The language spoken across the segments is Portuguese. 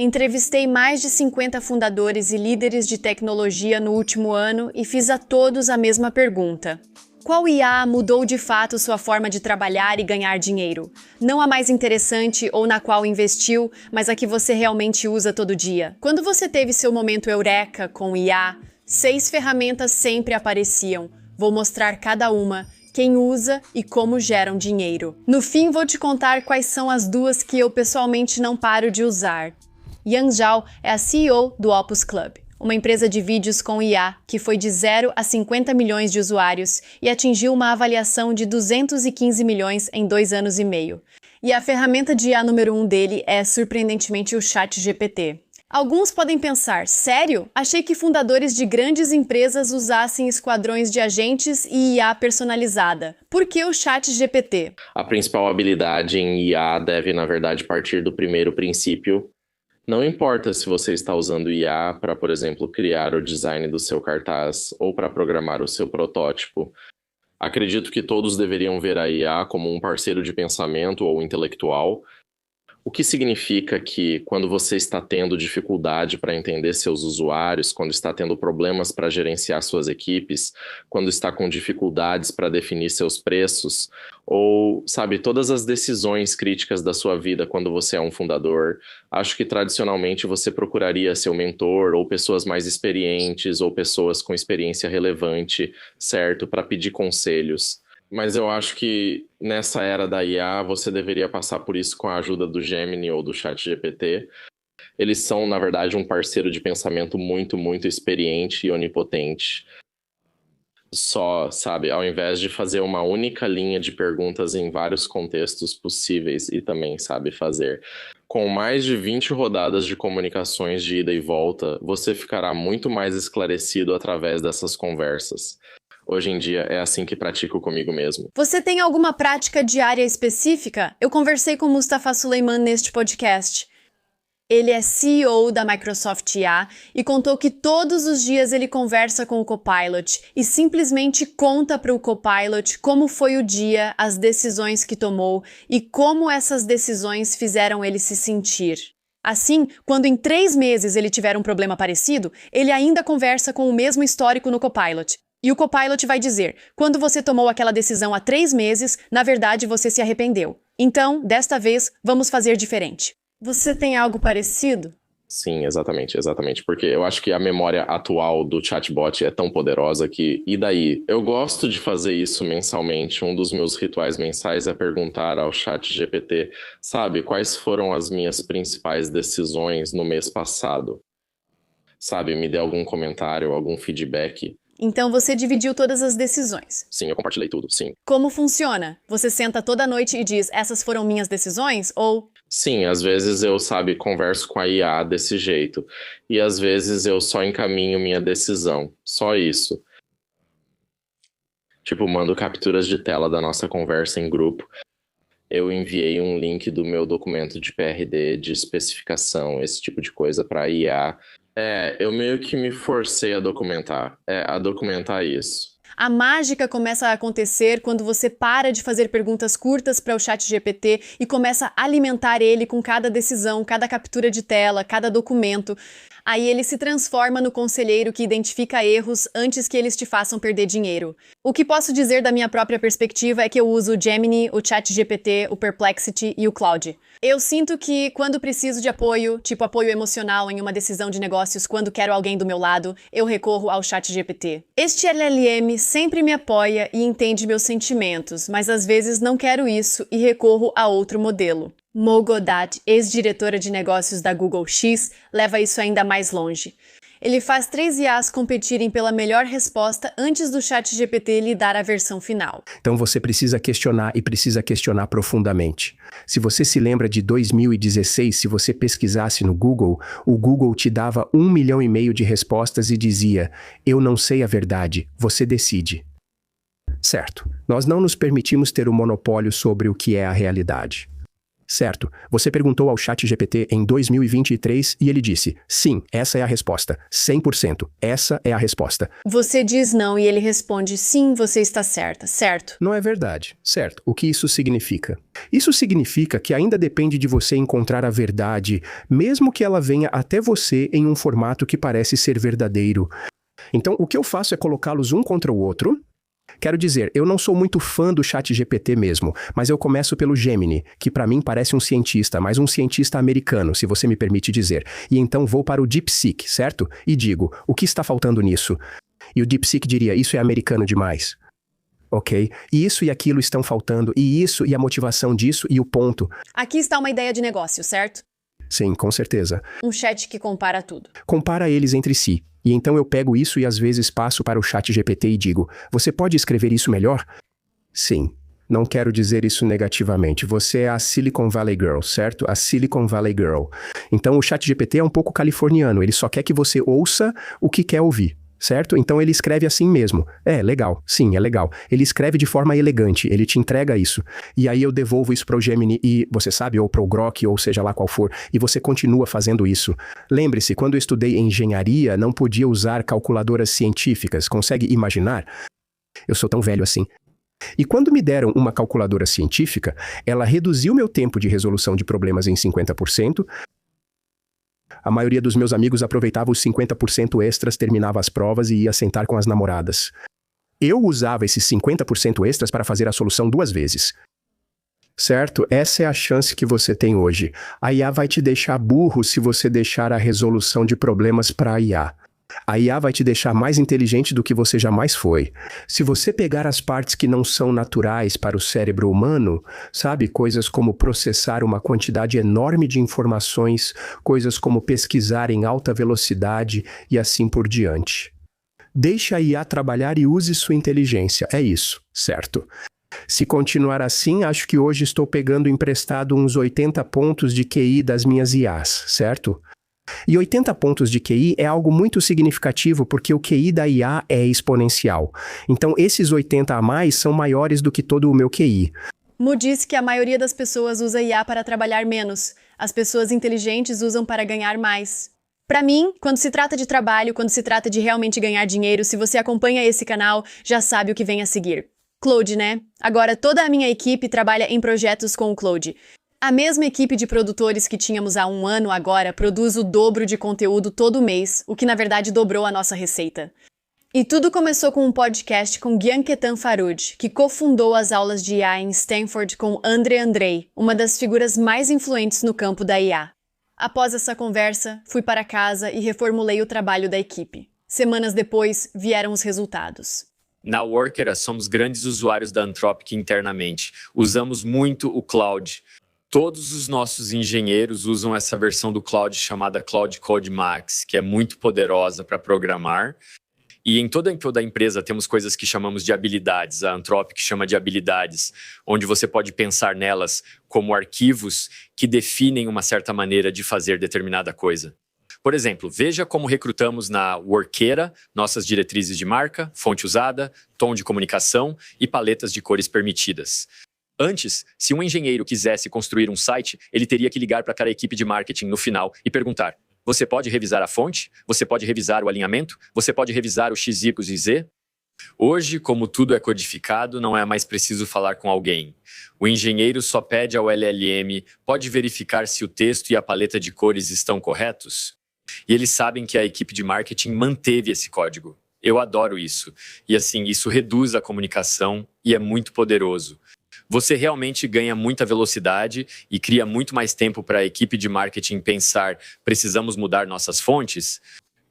Entrevistei mais de 50 fundadores e líderes de tecnologia no último ano e fiz a todos a mesma pergunta. Qual IA mudou de fato sua forma de trabalhar e ganhar dinheiro? Não a mais interessante ou na qual investiu, mas a que você realmente usa todo dia. Quando você teve seu momento eureka com IA, 6 ferramentas sempre apareciam. Vou mostrar cada uma, quem usa e como geram dinheiro. No fim, vou te contar quais são as 2 que eu pessoalmente não paro de usar. Yang Zhao é a CEO do Opus Club, uma empresa de vídeos com IA que foi de 0 a 50 milhões de usuários e atingiu uma avaliação de 215 milhões em 2 anos e meio. E a ferramenta de IA número 1 dele é, surpreendentemente, o ChatGPT. Alguns podem pensar, sério? Achei que fundadores de grandes empresas usassem esquadrões de agentes e IA personalizada. Por que o ChatGPT? A principal habilidade em IA deve, na verdade, partir do primeiro princípio. Não importa se você está usando IA para, por exemplo, criar o design do seu cartaz ou para programar o seu protótipo. Acredito que todos deveriam ver a IA como um parceiro de pensamento ou intelectual, o que significa que quando você está tendo dificuldade para entender seus usuários, quando está tendo problemas para gerenciar suas equipes, quando está com dificuldades para definir seus preços, ou, sabe, todas as decisões críticas da sua vida quando você é um fundador, acho que tradicionalmente você procuraria seu mentor ou pessoas mais experientes ou pessoas com experiência relevante, certo, para pedir conselhos. Mas eu acho que nessa era da IA você deveria passar por isso com a ajuda do Gemini ou do ChatGPT. Eles são, na verdade, um parceiro de pensamento muito, muito experiente e onipotente. Só, sabe, ao invés de fazer uma única linha de perguntas em vários contextos possíveis e também sabe fazer. Com mais de 20 rodadas de comunicações de ida e volta, você ficará muito mais esclarecido através dessas conversas. Hoje em dia é assim que pratico comigo mesmo. Você tem alguma prática diária específica? Eu conversei com Mustafa Suleyman neste podcast. Ele é CEO da Microsoft IA e contou que todos os dias ele conversa com o Copilot e simplesmente conta para o Copilot como foi o dia, as decisões que tomou e como essas decisões fizeram ele se sentir. Assim, quando em 3 meses ele tiver um problema parecido, ele ainda conversa com o mesmo histórico no Copilot. E o Copilot vai dizer, quando você tomou aquela decisão há 3 meses, na verdade você se arrependeu. Então, desta vez, vamos fazer diferente. Você tem algo parecido? Sim, exatamente. Porque eu acho que a memória atual do chatbot é tão poderosa que... E daí? Eu gosto de fazer isso mensalmente. Um dos meus rituais mensais é perguntar ao ChatGPT, sabe, quais foram as minhas principais decisões no mês passado? Sabe, me dê algum comentário, algum feedback. Então você dividiu todas as decisões. Sim, eu compartilhei tudo, sim. Como funciona? Você senta toda noite e diz, essas foram minhas decisões? Ou... Sim, às vezes eu, sabe, converso com a IA desse jeito. E às vezes eu só encaminho minha decisão. Só isso. Tipo, mando capturas de tela da nossa conversa em grupo. Eu enviei um link do meu documento de PRD, de especificação, esse tipo de coisa para a IA. Eu meio que me forcei a documentar isso. A mágica começa a acontecer quando você para de fazer perguntas curtas para o ChatGPT e começa a alimentar ele com cada decisão, cada captura de tela, cada documento. Aí ele se transforma no conselheiro que identifica erros antes que eles te façam perder dinheiro. O que posso dizer da minha própria perspectiva é que eu uso o Gemini, o ChatGPT, o Perplexity e o Claude. Eu sinto que quando preciso de apoio, tipo apoio emocional em uma decisão de negócios, quando quero alguém do meu lado, eu recorro ao ChatGPT. Este LLM sempre me apoia e entende meus sentimentos, mas às vezes não quero isso e recorro a outro modelo. Mo Godad, ex-diretora de negócios da Google X, leva isso ainda mais longe. Ele faz 3 IAs competirem pela melhor resposta antes do ChatGPT lhe dar a versão final. Então você precisa questionar e precisa questionar profundamente. Se você se lembra de 2016, se você pesquisasse no Google, o Google te dava 1,5 milhão de respostas e dizia, eu não sei a verdade, você decide. Certo, nós não nos permitimos ter o monopólio sobre o que é a realidade. Certo. Você perguntou ao ChatGPT em 2023 e ele disse, sim, essa é a resposta. 100%. Essa é a resposta. Você diz não e ele responde, sim, você está certa, certo? Não é verdade, certo? O que isso significa? Isso significa que ainda depende de você encontrar a verdade, mesmo que ela venha até você em um formato que parece ser verdadeiro. Então, o que eu faço é colocá-los um contra o outro. Quero dizer, eu não sou muito fã do ChatGPT mesmo, mas eu começo pelo Gemini, que para mim parece um cientista, mas um cientista americano, se você me permite dizer. E então vou para o DeepSeek, certo? E digo, o que está faltando nisso? E o DeepSeek diria, isso é americano demais. Ok? E isso e aquilo estão faltando, e isso e a motivação disso e o ponto. Aqui está uma ideia de negócio, certo? Sim, com certeza. Um chat que compara tudo. Compara eles entre si. E então eu pego isso e às vezes passo para o ChatGPT e digo, você pode escrever isso melhor? Sim. Não quero dizer isso negativamente. Você é a Silicon Valley Girl, certo? A Silicon Valley Girl. Então o ChatGPT é um pouco californiano. Ele só quer que você ouça o que quer ouvir. Certo? Então ele escreve assim mesmo. É, legal. Sim, é legal. Ele escreve de forma elegante, ele te entrega isso. E aí eu devolvo isso para o Gemini e, você sabe, ou para o Grok, ou seja lá qual for, e você continua fazendo isso. Lembre-se, quando eu estudei engenharia, não podia usar calculadoras científicas. Consegue imaginar? Eu sou tão velho assim. E quando me deram uma calculadora científica, ela reduziu meu tempo de resolução de problemas em 50%, a maioria dos meus amigos aproveitava os 50% extras, terminava as provas e ia sentar com as namoradas. Eu usava esses 50% extras para fazer a solução 2 vezes. Certo? Essa é a chance que você tem hoje. A IA vai te deixar burro se você deixar a resolução de problemas para a IA. A IA vai te deixar mais inteligente do que você jamais foi. Se você pegar as partes que não são naturais para o cérebro humano, sabe, coisas como processar uma quantidade enorme de informações, coisas como pesquisar em alta velocidade e assim por diante. Deixe a IA trabalhar e use sua inteligência, é isso, certo? Se continuar assim, acho que hoje estou pegando emprestado uns 80 pontos de QI das minhas IAs, certo? E 80 pontos de QI é algo muito significativo porque o QI da IA é exponencial. Então, esses 80 a mais são maiores do que todo o meu QI. Mu disse que a maioria das pessoas usa IA para trabalhar menos. As pessoas inteligentes usam para ganhar mais. Para mim, quando se trata de trabalho, quando se trata de realmente ganhar dinheiro, se você acompanha esse canal, já sabe o que vem a seguir. Claude, né? Agora toda a minha equipe trabalha em projetos com o Claude. A mesma equipe de produtores que tínhamos há 1 ano agora produz o dobro de conteúdo todo mês, o que na verdade dobrou a nossa receita. E tudo começou com um podcast com Gyan-Ketan Farooq, que cofundou as aulas de IA em Stanford com Andre Andrei, uma das figuras mais influentes no campo da IA. Após essa conversa, fui para casa e reformulei o trabalho da equipe. Semanas depois, vieram os resultados. Na Workera, somos grandes usuários da Anthropic internamente. Usamos muito o Cloud. Todos os nossos engenheiros usam essa versão do Cloud chamada Cloud Code Max, que é muito poderosa para programar. E em toda a empresa temos coisas que chamamos de habilidades. A Anthropic chama de habilidades, onde você pode pensar nelas como arquivos que definem uma certa maneira de fazer determinada coisa. Por exemplo, veja como recrutamos na Workera nossas diretrizes de marca, fonte usada, tom de comunicação e paletas de cores permitidas. Antes, se um engenheiro quisesse construir um site, ele teria que ligar para aquela equipe de marketing no final e perguntar: você pode revisar a fonte? Você pode revisar o alinhamento? Você pode revisar o X, Y e Z? Hoje, como tudo é codificado, não é mais preciso falar com alguém. O engenheiro só pede ao LLM: pode verificar se o texto e a paleta de cores estão corretos? E eles sabem que a equipe de marketing manteve esse código. Eu adoro isso. E assim, isso reduz a comunicação e é muito poderoso. Você realmente ganha muita velocidade e cria muito mais tempo para a equipe de marketing pensar: precisamos mudar nossas fontes?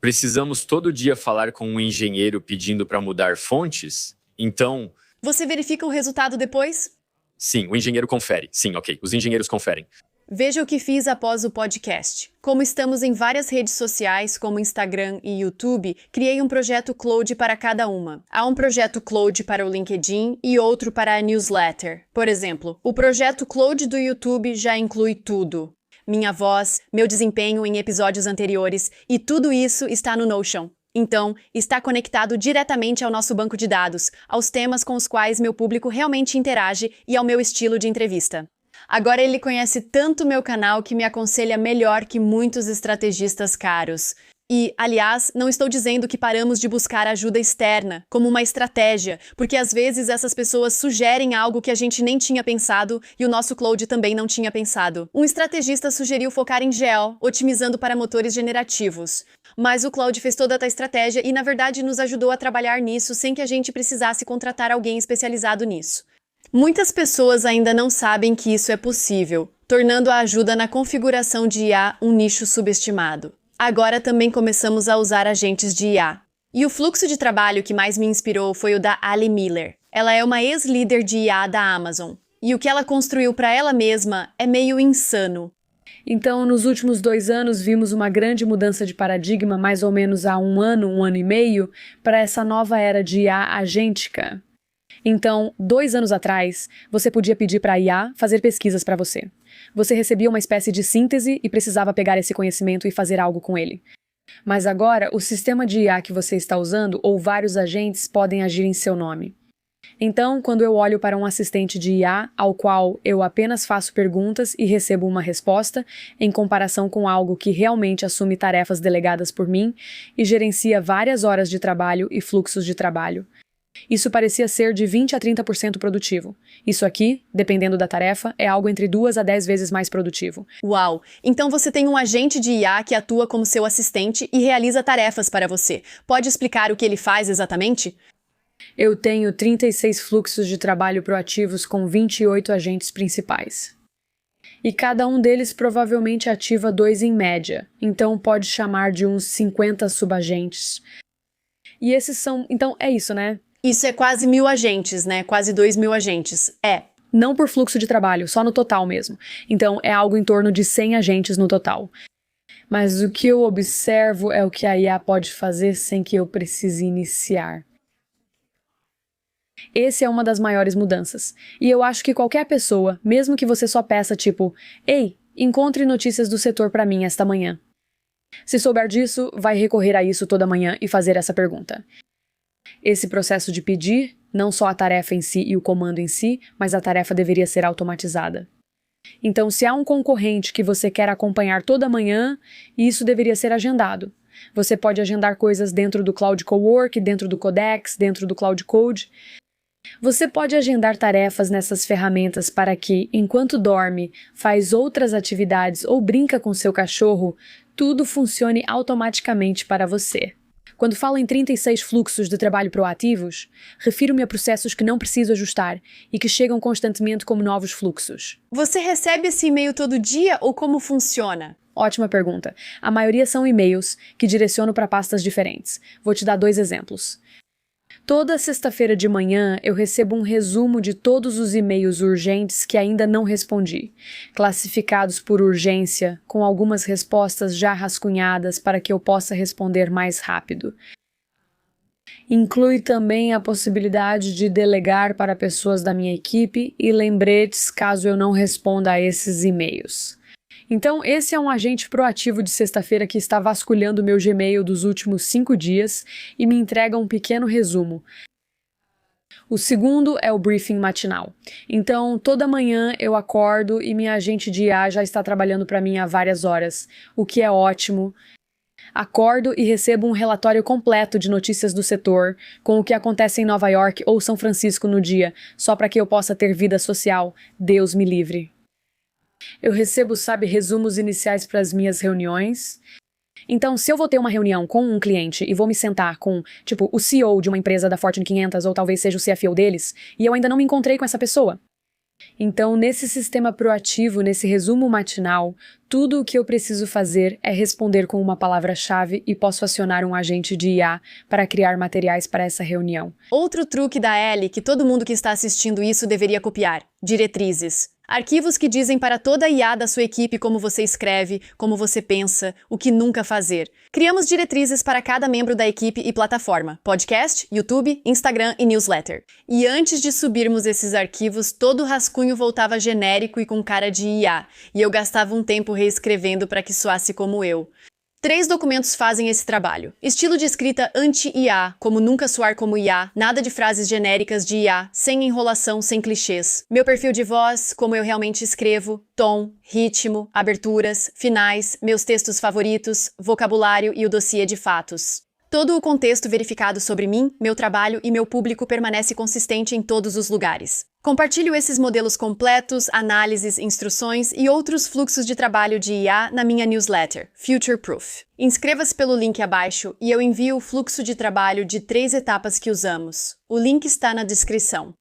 Precisamos todo dia falar com um engenheiro pedindo para mudar fontes? Então... Você verifica o resultado depois? Sim, o engenheiro confere. Sim, ok, os engenheiros conferem. Veja o que fiz após o podcast. Como estamos em várias redes sociais, como Instagram e YouTube, criei um projeto Cloud para cada uma. Há um projeto Cloud para o LinkedIn e outro para a newsletter. Por exemplo, o projeto Cloud do YouTube já inclui tudo. Minha voz, meu desempenho em episódios anteriores e tudo isso está no Notion. Então, está conectado diretamente ao nosso banco de dados, aos temas com os quais meu público realmente interage e ao meu estilo de entrevista. Agora ele conhece tanto meu canal que me aconselha melhor que muitos estrategistas caros. E, aliás, não estou dizendo que paramos de buscar ajuda externa, como uma estratégia, porque às vezes essas pessoas sugerem algo que a gente nem tinha pensado e o nosso Claude também não tinha pensado. Um estrategista sugeriu focar em GL, otimizando para motores generativos. Mas o Claude fez toda a estratégia e, na verdade, nos ajudou a trabalhar nisso sem que a gente precisasse contratar alguém especializado nisso. Muitas pessoas ainda não sabem que isso é possível, tornando a ajuda na configuração de IA um nicho subestimado. Agora também começamos a usar agentes de IA. E o fluxo de trabalho que mais me inspirou foi o da Ali Miller. Ela é uma ex-líder de IA da Amazon. E o que ela construiu para ela mesma é meio insano. Então, nos últimos 2 anos, vimos uma grande mudança de paradigma, mais ou menos há um ano e meio, para essa nova era de IA agêntica. Então, 2 anos atrás, você podia pedir para a IA fazer pesquisas para você. Você recebia uma espécie de síntese e precisava pegar esse conhecimento e fazer algo com ele. Mas agora, o sistema de IA que você está usando ou vários agentes podem agir em seu nome. Então, quando eu olho para um assistente de IA ao qual eu apenas faço perguntas e recebo uma resposta, em comparação com algo que realmente assume tarefas delegadas por mim e gerencia várias horas de trabalho e fluxos de trabalho, isso parecia ser de 20 a 30% produtivo. Isso aqui, dependendo da tarefa, é algo entre 2 a 10 vezes mais produtivo. Uau! Então você tem um agente de IA que atua como seu assistente e realiza tarefas para você. Pode explicar o que ele faz exatamente? Eu tenho 36 fluxos de trabalho proativos com 28 agentes principais. E cada um deles provavelmente ativa 2 em média, então pode chamar de uns 50 subagentes. E esses são... Então é isso, né? Isso é quase 1.000 agentes, né? Quase 2.000 agentes. É. Não por fluxo de trabalho, só no total mesmo. Então é algo em torno de 100 agentes no total. Mas o que eu observo é o que a IA pode fazer sem que eu precise iniciar. Essa é uma das maiores mudanças. E eu acho que qualquer pessoa, mesmo que você só peça tipo, ei, encontre notícias do setor para mim esta manhã. Se souber disso, vai recorrer a isso toda manhã e fazer essa pergunta. Esse processo de pedir, não só a tarefa em si e o comando em si, mas a tarefa deveria ser automatizada. Então, se há um concorrente que você quer acompanhar toda manhã, isso deveria ser agendado. Você pode agendar coisas dentro do Cloud Cowork, dentro do Codex, dentro do Cloud Code. Você pode agendar tarefas nessas ferramentas para que, enquanto dorme, faz outras atividades ou brinca com seu cachorro, tudo funcione automaticamente para você. Quando falo em 36 fluxos de trabalho proativos, refiro-me a processos que não preciso ajustar e que chegam constantemente como novos fluxos. Você recebe esse e-mail todo dia ou como funciona? Ótima pergunta. A maioria são e-mails que direciono para pastas diferentes. Vou te dar 2 exemplos. Toda sexta-feira de manhã, eu recebo um resumo de todos os e-mails urgentes que ainda não respondi, classificados por urgência, com algumas respostas já rascunhadas para que eu possa responder mais rápido. Inclui também a possibilidade de delegar para pessoas da minha equipe e lembretes caso eu não responda a esses e-mails. Então, esse é um agente proativo de sexta-feira que está vasculhando meu Gmail dos últimos 5 dias e me entrega um pequeno resumo. O segundo é o briefing matinal. Então, toda manhã eu acordo e minha agente de IA já está trabalhando para mim há várias horas, o que é ótimo. Acordo e recebo um relatório completo de notícias do setor, com o que acontece em Nova York ou São Francisco no dia, só para que eu possa ter vida social. Deus me livre. Eu recebo, resumos iniciais para as minhas reuniões. Então, se eu vou ter uma reunião com um cliente e vou me sentar com, o CEO de uma empresa da Fortune 500 ou talvez seja o CFO deles, e eu ainda não me encontrei com essa pessoa. Então, nesse sistema proativo, nesse resumo matinal, tudo o que eu preciso fazer é responder com uma palavra-chave e posso acionar um agente de IA para criar materiais para essa reunião. Outro truque da Ellie que todo mundo que está assistindo isso deveria copiar: diretrizes. Arquivos que dizem para toda a IA da sua equipe como você escreve, como você pensa, o que nunca fazer. Criamos diretrizes para cada membro da equipe e plataforma: podcast, YouTube, Instagram e newsletter. E antes de subirmos esses arquivos, todo o rascunho voltava genérico e com cara de IA, e eu gastava um tempo reescrevendo para que soasse como eu. 3 documentos fazem esse trabalho. Estilo de escrita anti-IA, como nunca soar como IA, nada de frases genéricas de IA, sem enrolação, sem clichês. Meu perfil de voz, como eu realmente escrevo, tom, ritmo, aberturas, finais, meus textos favoritos, vocabulário e o dossiê de fatos. Todo o contexto verificado sobre mim, meu trabalho e meu público permanece consistente em todos os lugares. Compartilho esses modelos completos, análises, instruções e outros fluxos de trabalho de IA na minha newsletter, Future Proof. Inscreva-se pelo link abaixo e eu envio o fluxo de trabalho de 3 etapas que usamos. O link está na descrição.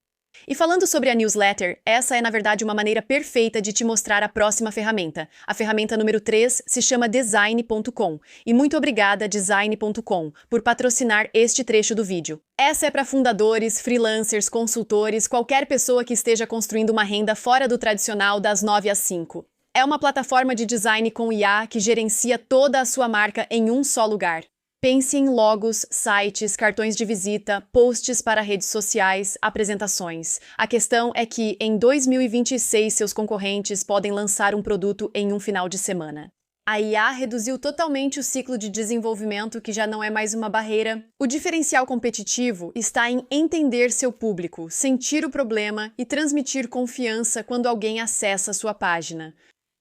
E falando sobre a newsletter, essa é na verdade uma maneira perfeita de te mostrar a próxima ferramenta. A ferramenta número 3 se chama Design.com. E muito obrigada, Design.com, por patrocinar este trecho do vídeo. Essa é para fundadores, freelancers, consultores, qualquer pessoa que esteja construindo uma renda fora do tradicional das 9 às 5. É uma plataforma de design com IA que gerencia toda a sua marca em um só lugar. Pense em logos, sites, cartões de visita, posts para redes sociais, apresentações. A questão é que, em 2026, seus concorrentes podem lançar um produto em um final de semana. A IA reduziu totalmente o ciclo de desenvolvimento, que já não é mais uma barreira. O diferencial competitivo está em entender seu público, sentir o problema e transmitir confiança quando alguém acessa sua página.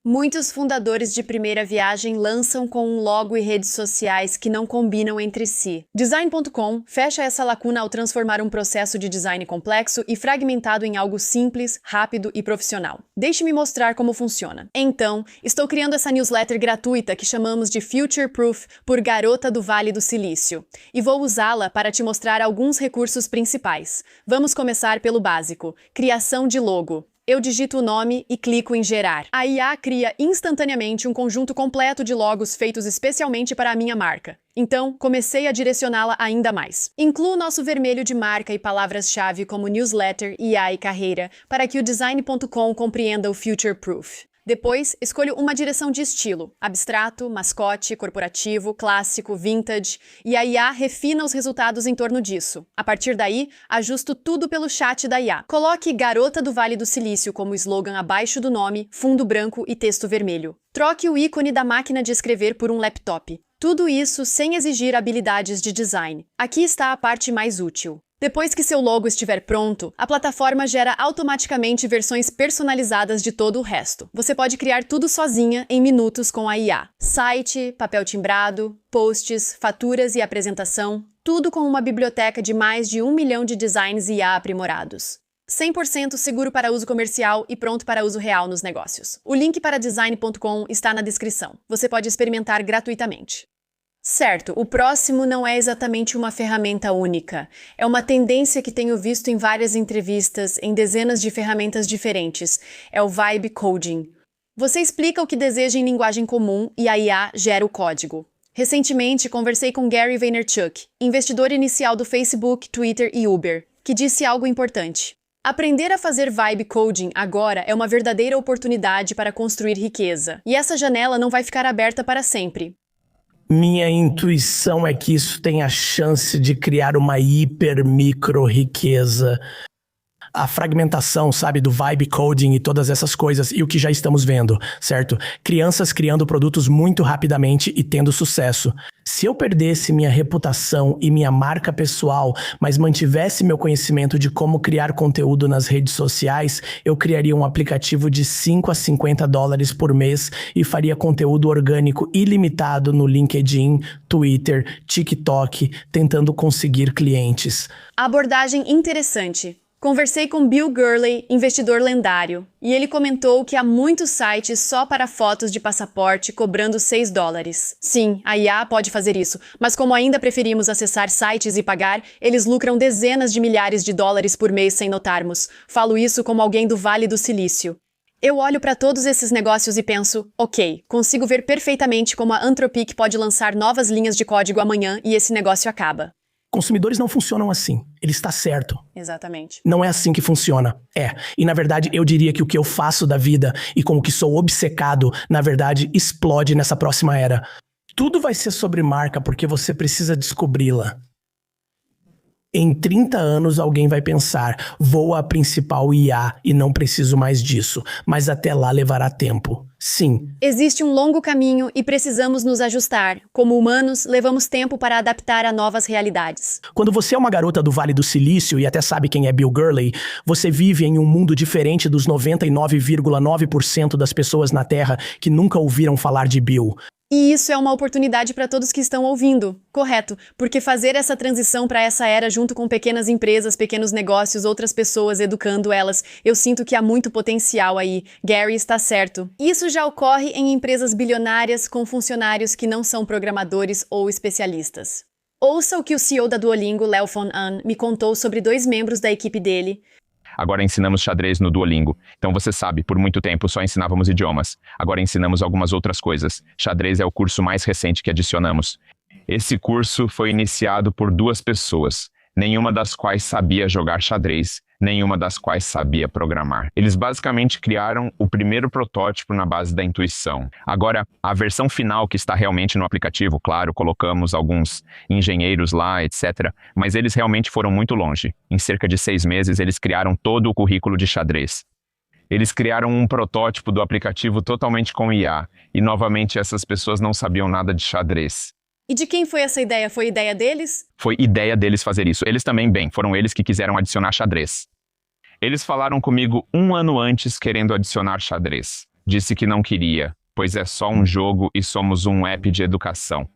Muitos fundadores de primeira viagem lançam com um logo e redes sociais que não combinam entre si. Design.com fecha essa lacuna ao transformar um processo de design complexo e fragmentado em algo simples, rápido e profissional. Deixe-me mostrar como funciona. Então, estou criando essa newsletter gratuita que chamamos de Future Proof por Garota do Vale do Silício. E vou usá-la para te mostrar alguns recursos principais. Vamos começar pelo básico: criação de logo. Eu digito o nome e clico em gerar. A IA cria instantaneamente um conjunto completo de logos feitos especialmente para a minha marca. Então, comecei a direcioná-la ainda mais. Incluo nosso vermelho de marca e palavras-chave como newsletter, IA e carreira para que o Design.com compreenda o Future Proof. Depois, escolho uma direção de estilo: abstrato, mascote, corporativo, clássico, vintage, e a IA refina os resultados em torno disso. A partir daí, ajusto tudo pelo chat da IA. Coloque Garota do Vale do Silício como slogan abaixo do nome, fundo branco e texto vermelho. Troque o ícone da máquina de escrever por um laptop. Tudo isso sem exigir habilidades de design. Aqui está a parte mais útil. Depois que seu logo estiver pronto, a plataforma gera automaticamente versões personalizadas de todo o resto. Você pode criar tudo sozinha em minutos com a IA. Site, papel timbrado, posts, faturas e apresentação, tudo com uma biblioteca de mais de 1 milhão de designs IA aprimorados. 100% seguro para uso comercial e pronto para uso real nos negócios. O link para Design.com está na descrição. Você pode experimentar gratuitamente. Certo, o próximo não é exatamente uma ferramenta única. É uma tendência que tenho visto em várias entrevistas, em dezenas de ferramentas diferentes. É o Vibe Coding. Você explica o que deseja em linguagem comum e a IA gera o código. Recentemente, conversei com Gary Vaynerchuk, investidor inicial do Facebook, Twitter e Uber, que disse algo importante. Aprender a fazer Vibe Coding agora é uma verdadeira oportunidade para construir riqueza. E essa janela não vai ficar aberta para sempre. Minha intuição é que isso tem a chance de criar uma hiper micro riqueza. A fragmentação, sabe, do vibe coding e todas essas coisas, e o que já estamos vendo, certo? Crianças criando produtos muito rapidamente e tendo sucesso. Se eu perdesse minha reputação e minha marca pessoal, mas mantivesse meu conhecimento de como criar conteúdo nas redes sociais, eu criaria um aplicativo de 5 a 50 dólares por mês e faria conteúdo orgânico ilimitado no LinkedIn, Twitter, TikTok, tentando conseguir clientes. Abordagem interessante. Conversei com Bill Gurley, investidor lendário, e ele comentou que há muitos sites só para fotos de passaporte cobrando 6 dólares. Sim, a IA pode fazer isso, mas como ainda preferimos acessar sites e pagar, eles lucram dezenas de milhares de dólares por mês sem notarmos. Falo isso como alguém do Vale do Silício. Eu olho para todos esses negócios e penso, ok, consigo ver perfeitamente como a Anthropic pode lançar novas linhas de código amanhã e esse negócio acaba. Consumidores não funcionam assim. Ele está certo. Exatamente. Não é assim que funciona. E na verdade eu diria que o que eu faço da vida e com o que sou obcecado, na verdade explode nessa próxima era. Tudo vai ser sobre marca porque você precisa descobri-la. Em 30 anos alguém vai pensar, vou à principal IA e não preciso mais disso, mas até lá levará tempo. Sim. Existe um longo caminho e precisamos nos ajustar. Como humanos, levamos tempo para adaptar a novas realidades. Quando você é uma garota do Vale do Silício e até sabe quem é Bill Gurley, você vive em um mundo diferente dos 99,9% das pessoas na Terra que nunca ouviram falar de Bill. E isso é uma oportunidade para todos que estão ouvindo, correto? Porque fazer essa transição para essa era junto com pequenas empresas, pequenos negócios, outras pessoas, educando elas, eu sinto que há muito potencial aí. Gary está certo. Isso já ocorre em empresas bilionárias com funcionários que não são programadores ou especialistas. Ouça o que o CEO da Duolingo, Leo von An, me contou sobre 2 membros da equipe dele. Agora ensinamos xadrez no Duolingo. Então você sabe, por muito tempo só ensinávamos idiomas. Agora ensinamos algumas outras coisas. Xadrez é o curso mais recente que adicionamos. Esse curso foi iniciado por 2 pessoas, nenhuma das quais sabia jogar xadrez, nenhuma das quais sabia programar. Eles basicamente criaram o primeiro protótipo na base da intuição. Agora, a versão final que está realmente no aplicativo, claro, colocamos alguns engenheiros lá, etc. Mas eles realmente foram muito longe. Em cerca de 6 meses, eles criaram todo o currículo de xadrez. Eles criaram um protótipo do aplicativo totalmente com IA. E, novamente, essas pessoas não sabiam nada de xadrez. E de quem foi essa ideia? Foi ideia deles? Foi ideia deles fazer isso. Eles também, foram eles que quiseram adicionar xadrez. Eles falaram comigo 1 ano antes querendo adicionar xadrez. Disse que não queria, pois é só um jogo e somos um app de educação.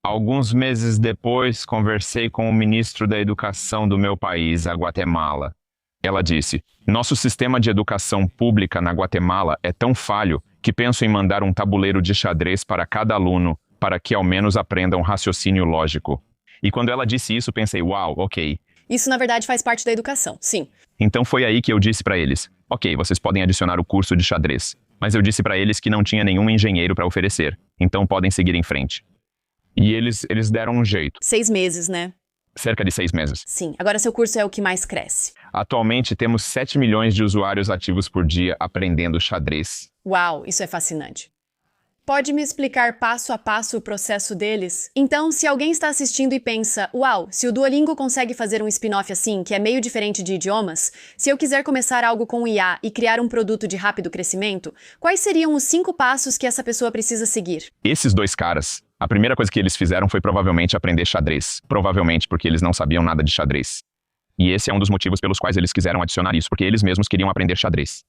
Alguns meses depois, conversei com o ministro da Educação do meu país, a Guatemala. Ela disse, nosso sistema de educação pública na Guatemala é tão falho que penso em mandar um tabuleiro de xadrez para cada aluno, para que ao menos aprendam raciocínio lógico. E quando ela disse isso, pensei, uau, ok. Isso, na verdade, faz parte da educação, sim. Então foi aí que eu disse para eles, ok, vocês podem adicionar o curso de xadrez. Mas eu disse para eles que não tinha nenhum engenheiro para oferecer, então podem seguir em frente. E eles deram um jeito. 6 meses, né? Cerca de 6 meses. Sim, agora seu curso é o que mais cresce. Atualmente temos 7 milhões de usuários ativos por dia aprendendo xadrez. Uau, isso é fascinante. Pode me explicar passo a passo o processo deles? Então, se alguém está assistindo e pensa, uau, se o Duolingo consegue fazer um spin-off assim, que é meio diferente de idiomas, se eu quiser começar algo com IA e criar um produto de rápido crescimento, quais seriam os 5 passos que essa pessoa precisa seguir? Esses 2 caras, a primeira coisa que eles fizeram foi provavelmente aprender xadrez. Provavelmente porque eles não sabiam nada de xadrez. E esse é um dos motivos pelos quais eles quiseram adicionar isso, porque eles mesmos queriam aprender xadrez.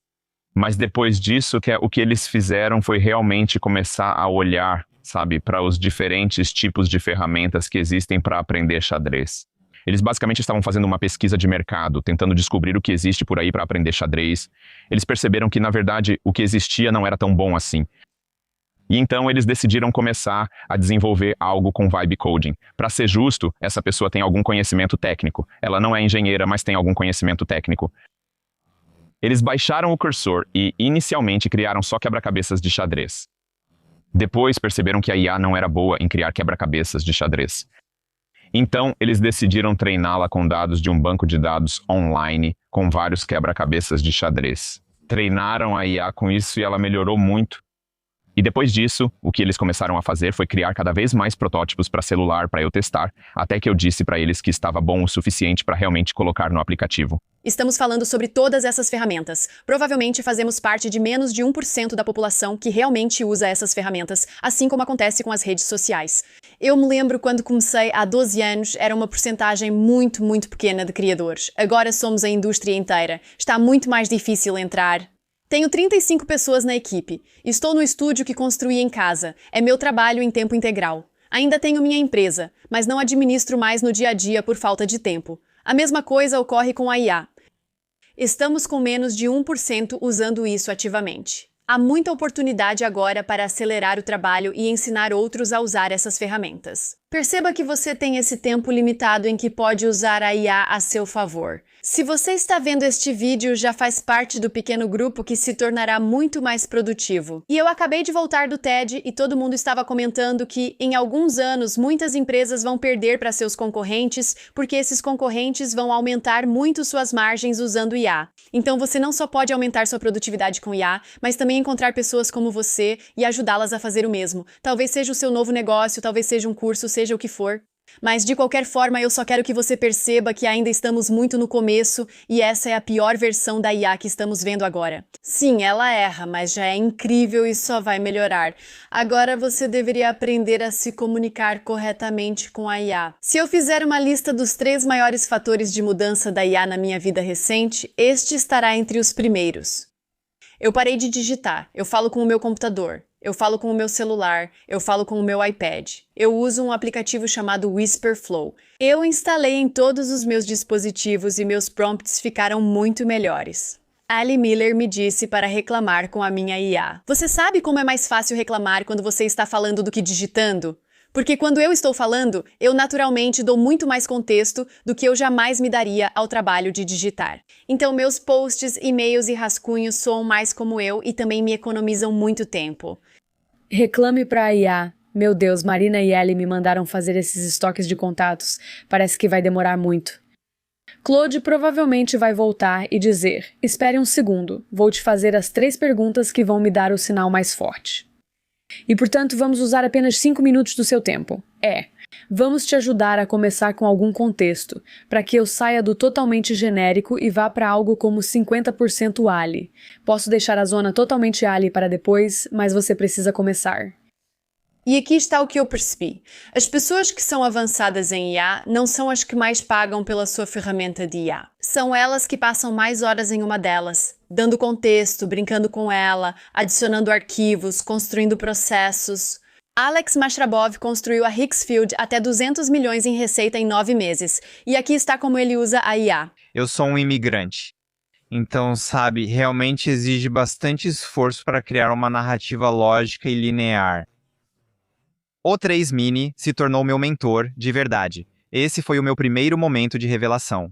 Mas depois disso, o que eles fizeram foi realmente começar a olhar, sabe, para os diferentes tipos de ferramentas que existem para aprender xadrez. Eles basicamente estavam fazendo uma pesquisa de mercado, tentando descobrir o que existe por aí para aprender xadrez. Eles perceberam que, na verdade, o que existia não era tão bom assim. E então eles decidiram começar a desenvolver algo com vibe coding. Para ser justo, essa pessoa tem algum conhecimento técnico. Ela não é engenheira, mas tem algum conhecimento técnico. Eles baixaram o cursor e, inicialmente, criaram só quebra-cabeças de xadrez. Depois, perceberam que a IA não era boa em criar quebra-cabeças de xadrez. Então, eles decidiram treiná-la com dados de um banco de dados online com vários quebra-cabeças de xadrez. Treinaram a IA com isso e ela melhorou muito. E depois disso, o que eles começaram a fazer foi criar cada vez mais protótipos para celular para eu testar, até que eu disse para eles que estava bom o suficiente para realmente colocar no aplicativo. Estamos falando sobre todas essas ferramentas. Provavelmente fazemos parte de menos de 1% da população que realmente usa essas ferramentas, assim como acontece com as redes sociais. Eu me lembro quando comecei há 12 anos, era uma porcentagem muito, muito pequena de criadores. Agora somos a indústria inteira. Está muito mais difícil entrar. Tenho 35 pessoas na equipe. Estou no estúdio que construí em casa. É meu trabalho em tempo integral. Ainda tenho minha empresa, mas não administro mais no dia a dia por falta de tempo. A mesma coisa ocorre com a IA. Estamos com menos de 1% usando isso ativamente. Há muita oportunidade agora para acelerar o trabalho e ensinar outros a usar essas ferramentas. Perceba que você tem esse tempo limitado em que pode usar a IA a seu favor. Se você está vendo este vídeo, já faz parte do pequeno grupo que se tornará muito mais produtivo. E eu acabei de voltar do TED e todo mundo estava comentando que, em alguns anos, muitas empresas vão perder para seus concorrentes, porque esses concorrentes vão aumentar muito suas margens usando IA. Então você não só pode aumentar sua produtividade com IA, mas também encontrar pessoas como você e ajudá-las a fazer o mesmo. Talvez seja o seu novo negócio, talvez seja um curso, seja o que for. Mas de qualquer forma, eu só quero que você perceba que ainda estamos muito no começo e essa é a pior versão da IA que estamos vendo agora. Sim, ela erra, mas já é incrível e só vai melhorar. Agora você deveria aprender a se comunicar corretamente com a IA. Se eu fizer uma lista dos 3 maiores fatores de mudança da IA na minha vida recente, este estará entre os primeiros. Eu parei de digitar, eu falo com o meu computador. Eu falo com o meu celular, eu falo com o meu iPad. Eu uso um aplicativo chamado Whisperflow. Eu instalei em todos os meus dispositivos e meus prompts ficaram muito melhores. Ali Miller me disse para reclamar com a minha IA. Você sabe como é mais fácil reclamar quando você está falando do que digitando? Porque quando eu estou falando, eu naturalmente dou muito mais contexto do que eu jamais me daria ao trabalho de digitar. Então meus posts, e-mails e rascunhos soam mais como eu e também me economizam muito tempo. Reclame para a IA. Meu Deus, Marina e Ellie me mandaram fazer esses estoques de contatos. Parece que vai demorar muito. Claude provavelmente vai voltar e dizer: espere um segundo, vou te fazer as 3 perguntas que vão me dar o sinal mais forte. E, portanto, vamos usar apenas 5 minutos do seu tempo. Vamos te ajudar a começar com algum contexto, para que eu saia do totalmente genérico e vá para algo como 50% Ali. Posso deixar a zona totalmente Ali para depois, mas você precisa começar. E aqui está o que eu percebi. As pessoas que são avançadas em IA não são as que mais pagam pela sua ferramenta de IA. São elas que passam mais horas em uma delas, dando contexto, brincando com ela, adicionando arquivos, construindo processos. Alex Mashrabov construiu a Higgsfield até 200 milhões em receita em 9 meses. E aqui está como ele usa a IA. Eu sou um imigrante. Então, sabe, realmente exige bastante esforço para criar uma narrativa lógica e linear. O 3 Mini se tornou meu mentor, de verdade. Esse foi o meu primeiro momento de revelação.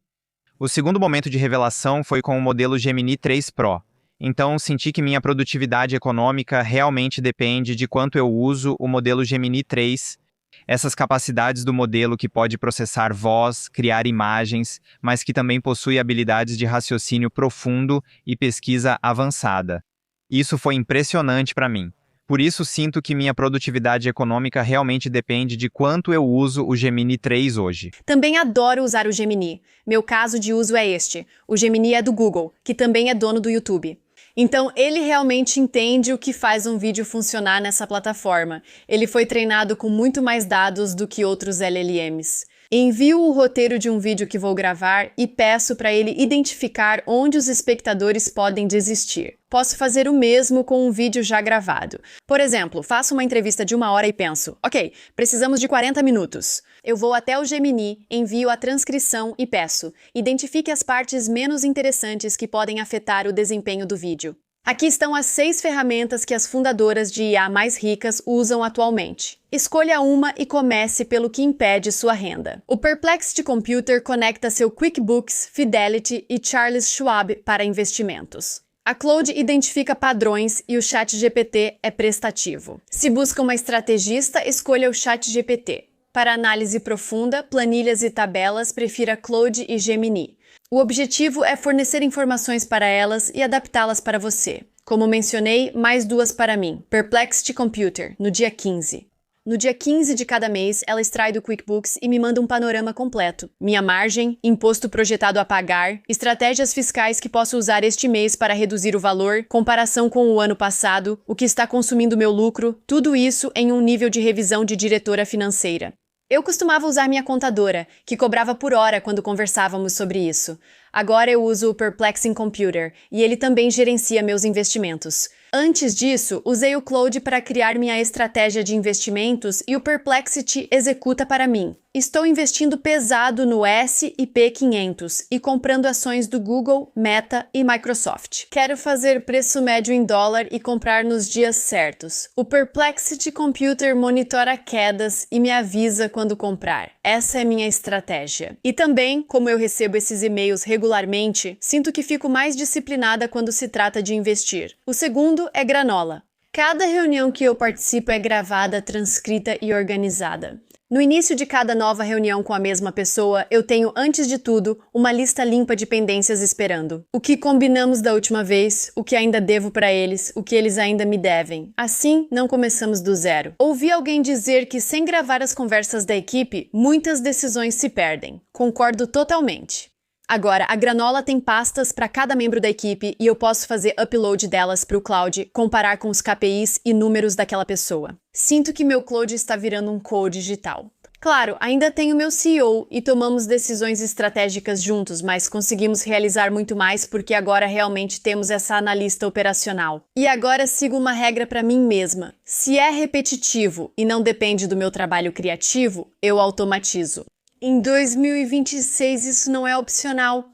O segundo momento de revelação foi com o modelo Gemini 3 Pro. Então, senti que minha produtividade econômica realmente depende de quanto eu uso o modelo Gemini 3. Essas capacidades do modelo que pode processar voz, criar imagens, mas que também possui habilidades de raciocínio profundo e pesquisa avançada. Isso foi impressionante para mim. Por isso, sinto que minha produtividade econômica realmente depende de quanto eu uso o Gemini 3 hoje. Também adoro usar o Gemini. Meu caso de uso é este. O Gemini é do Google, que também é dono do YouTube. Então, ele realmente entende o que faz um vídeo funcionar nessa plataforma. Ele foi treinado com muito mais dados do que outros LLMs. Envio o roteiro de um vídeo que vou gravar e peço para ele identificar onde os espectadores podem desistir. Posso fazer o mesmo com um vídeo já gravado. Por exemplo, faço uma entrevista de 1 hora e penso, ok, precisamos de 40 minutos. Eu vou até o Gemini, envio a transcrição e peço, identifique as partes menos interessantes que podem afetar o desempenho do vídeo. Aqui estão as 6 ferramentas que as fundadoras de IA mais ricas usam atualmente. Escolha uma e comece pelo que impede sua renda. O Perplexity Computer conecta seu QuickBooks, Fidelity e Charles Schwab para investimentos. A Claude identifica padrões e o ChatGPT é prestativo. Se busca uma estrategista, escolha o ChatGPT. Para análise profunda, planilhas e tabelas, prefira Claude e Gemini. O objetivo é fornecer informações para elas e adaptá-las para você. Como mencionei, mais 2 para mim. Perplexity Computer, no dia 15. No dia 15 de cada mês, ela extrai do QuickBooks e me manda um panorama completo. Minha margem, imposto projetado a pagar, estratégias fiscais que posso usar este mês para reduzir o valor, comparação com o ano passado, o que está consumindo meu lucro, tudo isso em um nível de revisão de diretora financeira. Eu costumava usar minha contadora, que cobrava por hora quando conversávamos sobre isso. Agora eu uso o Perplexing Computer e ele também gerencia meus investimentos. Antes disso, usei o Claude para criar minha estratégia de investimentos e o Perplexity executa para mim. Estou investindo pesado no S&P 500 e comprando ações do Google, Meta e Microsoft. Quero fazer preço médio em dólar e comprar nos dias certos. O Perplexity Computer monitora quedas e me avisa quando comprar. Essa é minha estratégia. E também, como eu recebo esses e-mails regularmente, sinto que fico mais disciplinada quando se trata de investir. O segundo é granola. Cada reunião que eu participo é gravada, transcrita e organizada. No início de cada nova reunião com a mesma pessoa, eu tenho, antes de tudo, uma lista limpa de pendências esperando. O que combinamos da última vez, o que ainda devo para eles, o que eles ainda me devem. Assim, não começamos do zero. Ouvi alguém dizer que sem gravar as conversas da equipe, muitas decisões se perdem. Concordo totalmente. Agora, a Granola tem pastas para cada membro da equipe e eu posso fazer upload delas para o cloud, comparar com os KPIs e números daquela pessoa. Sinto que meu cloud está virando um code digital. Claro, ainda tenho meu CEO e tomamos decisões estratégicas juntos, mas conseguimos realizar muito mais porque agora realmente temos essa analista operacional. E agora sigo uma regra para mim mesma. Se é repetitivo e não depende do meu trabalho criativo, eu automatizo. Em 2026 isso não é opcional.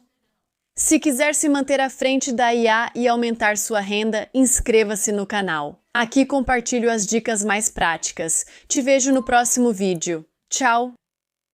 Se quiser se manter à frente da IA e aumentar sua renda, inscreva-se no canal. Aqui compartilho as dicas mais práticas. Te vejo no próximo vídeo. Tchau!